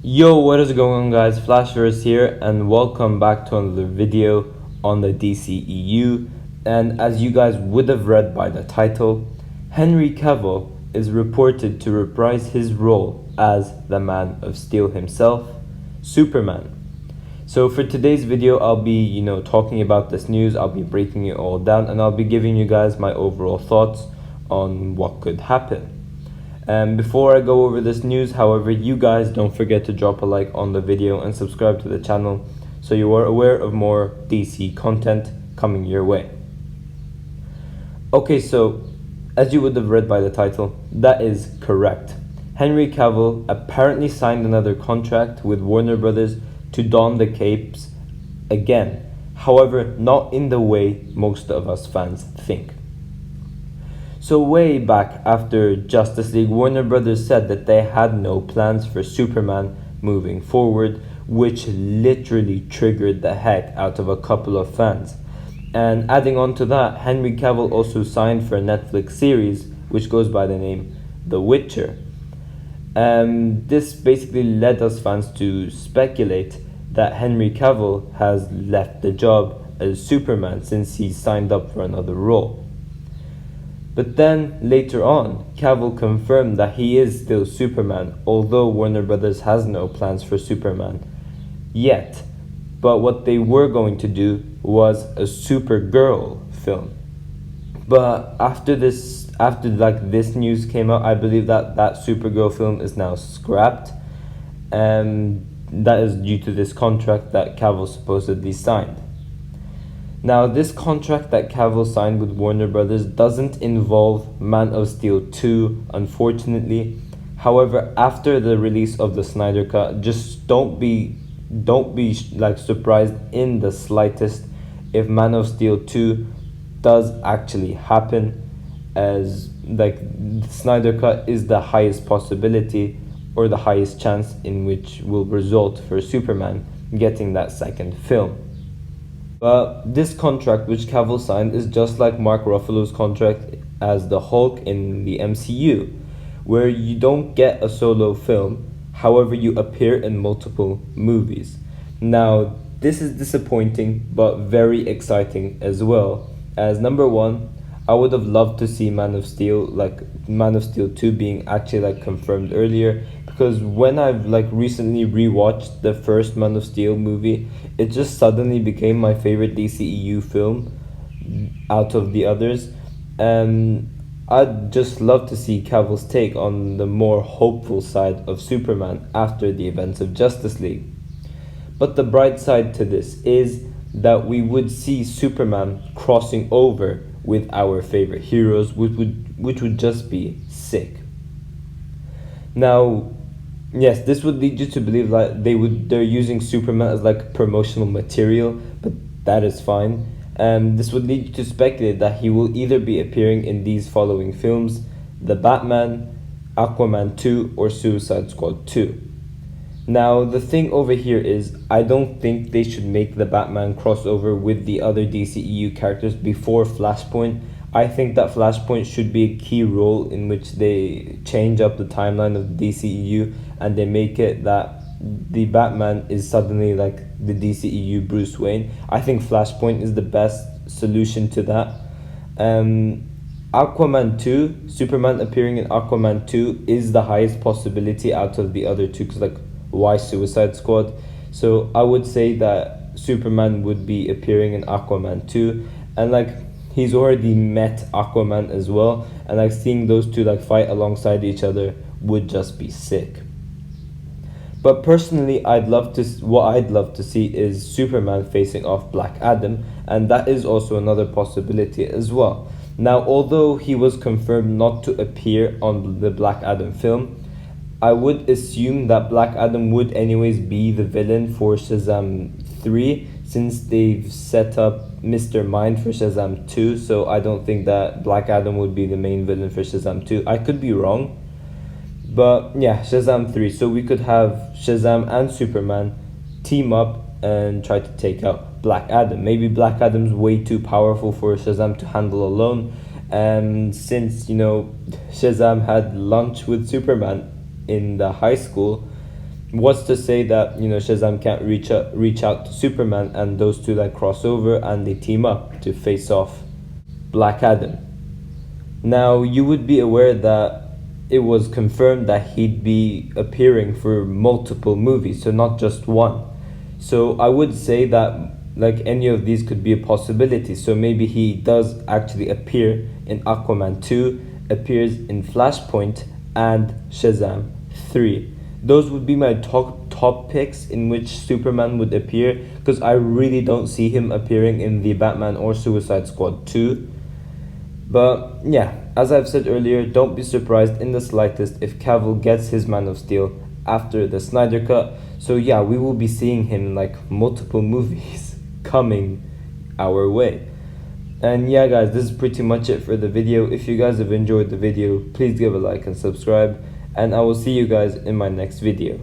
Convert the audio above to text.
Yo, what is going on, guys? Flashverse here, and welcome back to another video on the DCEU. And as you guys would have read by the title, Henry Cavill is reported to reprise his role as the Man of Steel himself, Superman. So for today's video, I'll be, talking about this news. I'll be breaking it all down, and I'll be giving you guys my overall thoughts on what could happen. And before I go over this news, however, you guys don't forget to drop a like on the video and subscribe to the channel so you are aware of more DC content coming your way. Okay, so as you would have read by the title, that is correct. Henry Cavill apparently signed another contract with Warner Brothers to don the capes again. However, not in the way most of us fans think. So way back after Justice League, Warner Brothers said that they had no plans for Superman moving forward, which literally triggered the heck out of a couple of fans. And adding on to that, Henry Cavill also signed for a Netflix series which goes by the name The Witcher. This basically led us fans to speculate that Henry Cavill has left the job as Superman since he signed up for another role. But then, later on, Cavill confirmed that he is still Superman, although Warner Brothers has no plans for Superman yet. But what they were going to do was a Supergirl film. But after this news came out, I believe that Supergirl film is now scrapped. And that is due to this contract that Cavill supposedly signed. Now, this contract that Cavill signed with Warner Brothers doesn't involve Man of Steel 2, unfortunately. However, after the release of the Snyder Cut, just don't be surprised in the slightest if Man of Steel 2 does actually happen, as the Snyder Cut is the highest possibility or the highest chance in which will result for Superman getting that second film. But this contract which Cavill signed is just like Mark Ruffalo's contract as the Hulk in the MCU, where you don't get a solo film, however you appear in multiple movies. Now, this is disappointing but very exciting as well, as number one, I would have loved to see Man of Steel 2 being actually confirmed earlier, because when I've recently rewatched the first Man of Steel movie, it just suddenly became my favorite DCEU film out of the others. And I'd just love to see Cavill's take on the more hopeful side of Superman after the events of Justice League. But the bright side to this is that we would see Superman crossing over with our favorite heroes, which would just be sick. Now, yes, this would lead you to believe that they're using Superman as promotional material, but that is fine. This would lead you to speculate that he will either be appearing in these following films: The Batman, Aquaman 2, or Suicide Squad 2. Now, the thing over here is, I don't think they should make the Batman crossover with the other DCEU characters before Flashpoint. I think that Flashpoint should be a key role in which they change up the timeline of the DCEU and they make it that the Batman is suddenly the DCEU Bruce Wayne. I think Flashpoint is the best solution to that. Aquaman 2, Superman appearing in Aquaman 2 is the highest possibility out of the other two, because why Suicide Squad? So I would say that Superman would be appearing in Aquaman 2, and he's already met Aquaman as well, and seeing those two fight alongside each other would just be sick. But personally, what I'd love to see is Superman facing off Black Adam, and that is also another possibility as well. Now, although he was confirmed not to appear on the Black Adam film, I would assume that Black Adam would anyways be the villain for Shazam 3, since they've set up Mr. Mind for Shazam 2, so I don't think that Black Adam would be the main villain for Shazam 2. I could be wrong, but yeah, Shazam 3. So we could have Shazam and Superman team up and try to take out Black Adam. Maybe Black Adam's way too powerful for Shazam to handle alone, and since Shazam had lunch with Superman in the high school, what's to say that, you know, Shazam can't reach out to Superman and those two like cross over and they team up to face off Black Adam. Now, you would be aware that it was confirmed that he'd be appearing for multiple movies, so not just one. So I would say that like any of these could be a possibility. So maybe he does actually appear in Aquaman 2, appears in Flashpoint, and Shazam 3. Those would be my top picks in which Superman would appear, because I really don't see him appearing in the Batman or Suicide Squad 2. But yeah, as I've said earlier, don't be surprised in the slightest if Cavill gets his Man of Steel after the Snyder Cut. So yeah, we will be seeing him in like multiple movies coming our way. And yeah guys, this is pretty much it for the video. If you guys have enjoyed the video, please give a like and subscribe, and I will see you guys in my next video.